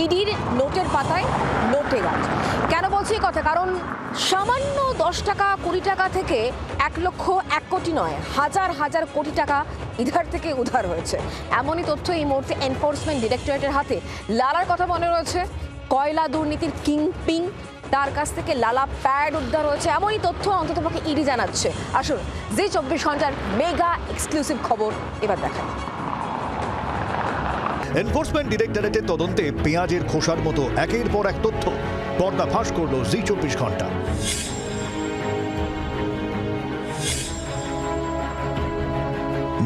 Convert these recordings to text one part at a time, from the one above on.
ইডির নোটের পাতায় নোটে গাছ। কেন বলছি এই কথা? কারণ সামান্য 10 টাকা 20 টাকা থেকে 1 লক্ষ 1 কোটি নয়, হাজার হাজার কোটি টাকা ইধার থেকে উধার হয়েছে। এমনই তথ্য এই মুহূর্তে এনফোর্সমেন্ট ডিরেক্টরেটের হাতে। লালার কথা মনে রয়েছে, কয়লা দুর্নীতির কিংপিং, তার কাছ থেকে লালা প্যাড উদ্ধার হয়েছে, এমনই তথ্য অন্ততপক্ষে ইডি জানাচ্ছে। আসুন জি24 ঘন্টার মেগা এক্সক্লুসিভ খবর এবার দেখায়। এনফোর্সমেন্ট ডিরেক্টরেটের তদন্তে পেঁয়াজের খোসার মতো একের পর এক তথ্য পর্দা ফাঁস করল জি24 ঘন্টা।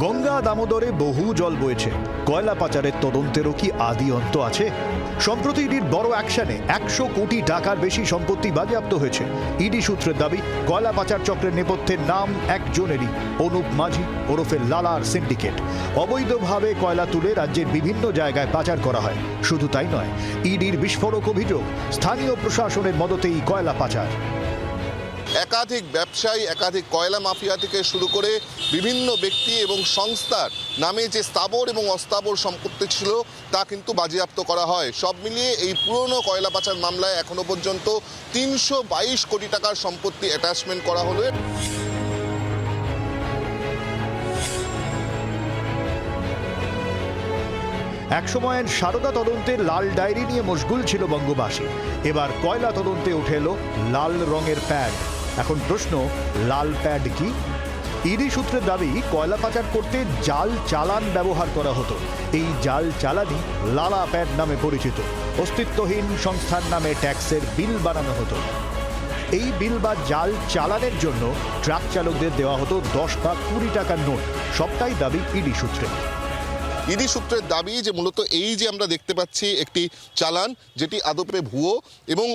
গঙ্গা দামোদরে বহু জল বয়েছে, কয়লা পাচারের তদন্তেরও কি আদি অন্ত আছে? সম্প্রতি ইডির বড় অ্যাকশনে 100 কোটি টাকার বেশি সম্পত্তি বাজেয়াপ্ত হয়েছে। ইডি সূত্রের দাবি, কয়লা পাচার চক্রের নেপথ্যের নাম একজনেরই, অনুপ মাঝি ওরফে লালার সিন্ডিকেট। অবৈধভাবে কয়লা তুলে রাজ্যের বিভিন্ন জায়গায় পাচার করা হয়। শুধু তাই নয়, ইডির বিস্ফোরক অভিযোগ, স্থানীয় প্রশাসনের মদতেই কয়লা পাচার। একাধিক ব্যবসায়ী, একাধিক কয়লা মাফিয়া থেকে শুরু করে বিভিন্ন ব্যক্তি এবং সংস্থার নামে যে স্থাবর এবং অস্থাবর সম্পত্তি ছিল তা কিন্তু বাজেয়াপ্ত করা হয়। সব মিলিয়ে এই পুরনো কয়লা পাচার মামলায় এখনো পর্যন্ত 322 কোটি টাকার সম্পত্তি অ্যাটাচমেন্ট করা হলো। একসময়ের সারদা তদন্তের লাল ডায়েরি নিয়ে মশগুল ছিল বঙ্গবাসী। এবার কয়লা তদন্তে উঠে এলো লাল রঙের প্যাড। এখন প্রশ্ন, লাল প্যাড কি? ইডি সূত্রের দাবি, কয়লা পাচার করতে জাল চালান ব্যবহার করা হতো। এই জাল চালানই লালা প্যাড নামে পরিচিত। অস্তিত্বহীন সংস্থার নামে ট্যাক্সের বিল বানানো হতো। এই বিল বা জাল চালানের জন্য ট্রাক চালকদের দেওয়া হতো 10 বা 20 টাকার নোট। সবটাই দাবি ইডি সূত্রে। ইডি সূত্রের দাবি যে মূলত এই যে আমরা দেখতে পাচ্ছি একটি চালান, যেটি আদপে ভুয়ো এবং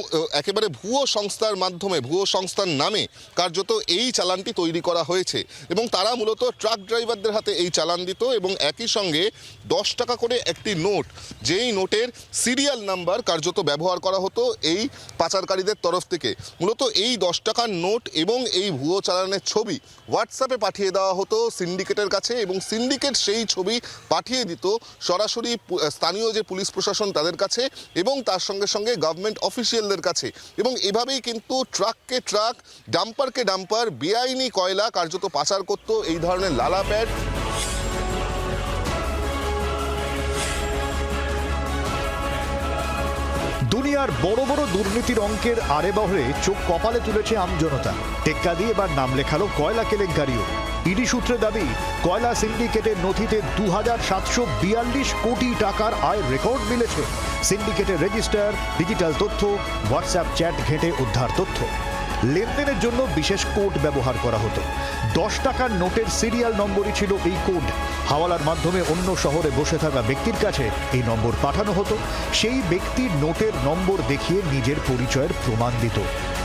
একেবারে ভুয়ো সংস্থার মাধ্যমে, ভুয়ো সংস্থার নামে কার্যত এই চালানটি তৈরি করা হয়েছে এবং তারা মূলত ট্রাক ড্রাইভারদের হাতে এই চালান দিত এবং একই সঙ্গে 10 টাকা করে একটি নোট, যেই নোটের সিরিয়াল নাম্বার কার্যত ব্যবহার করা হতো এই পাচারকারীদের তরফ থেকে। মূলত এই 10 টাকার নোট এবং এই ভুয়ো চালানের ছবি হোয়াটসঅ্যাপে পাঠিয়ে দেওয়া হতো সিন্ডিকেটের কাছে এবং সিন্ডিকেট সেই ছবি পাঠিয়ে দিত সরাসরি স্থানীয় যে পুলিশ প্রশাসন তাদের কাছে এবং তার সঙ্গে সঙ্গে গভর্নমেন্ট অফিসিয়ালদের কাছে। এবং এভাবেই কিন্তু ট্রাককে ট্রাক, ডাম্পারকে ডাম্পার বেআইনি কয়লা কার্যত পাচার করত এই ধরনের লালা প্যাড। দুনিয়ার বড় বড় দুর্নীতির অঙ্কের আড়ে বহরে চোখ কপালে তুলেছে আমজনতা। টেক্কা দিয়ে এবার নাম লেখালো কয়লা কেলেঙ্কারিও। ইডি সূত্রে দাবি, কয়লা সিন্ডিকেটের নথিতে 2742 কোটি টাকার আয় রেকর্ড মিলেছে। সিন্ডিকেটের রেজিস্টার, ডিজিটাল তথ্য, হোয়াটসঅ্যাপ চ্যাট ঘেঁটে উদ্ধার তথ্য। লেনদেনের জন্য বিশেষ কোড ব্যবহার করা হতো। 10 টাকার নোটের সিরিয়াল নম্বরই ছিল এই কোড। হাওয়ালার মাধ্যমে অন্য শহরে বসে থাকা ব্যক্তির কাছে এই নম্বর পাঠানো হতো। সেই ব্যক্তির নোটের নম্বর দেখিয়ে নিজের পরিচয়ের প্রমাণ দিত,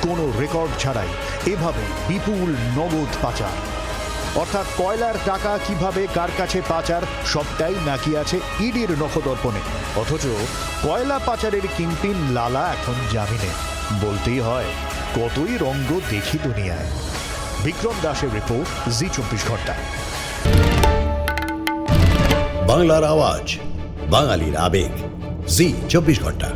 কোনো রেকর্ড ছাড়াই। এভাবে বিপুল নগদ পাচার। অর্থাৎ কয়লার টাকা কিভাবে কার কাছে পাচার, সবটাই নাকি আছে ইডির নখদর্পণে। অথচ কয়লা পাচারের কিংপিন লালা এখন জামিনে। বলতেই হয়, কতই রঙ্গ দেখি দুনিয়ায়। বিক্রম দাসের রিপোর্ট, জি24 ঘন্টা। বাংলার আওয়াজ, বাঙালির আবেগ, জি24 ঘন্টা।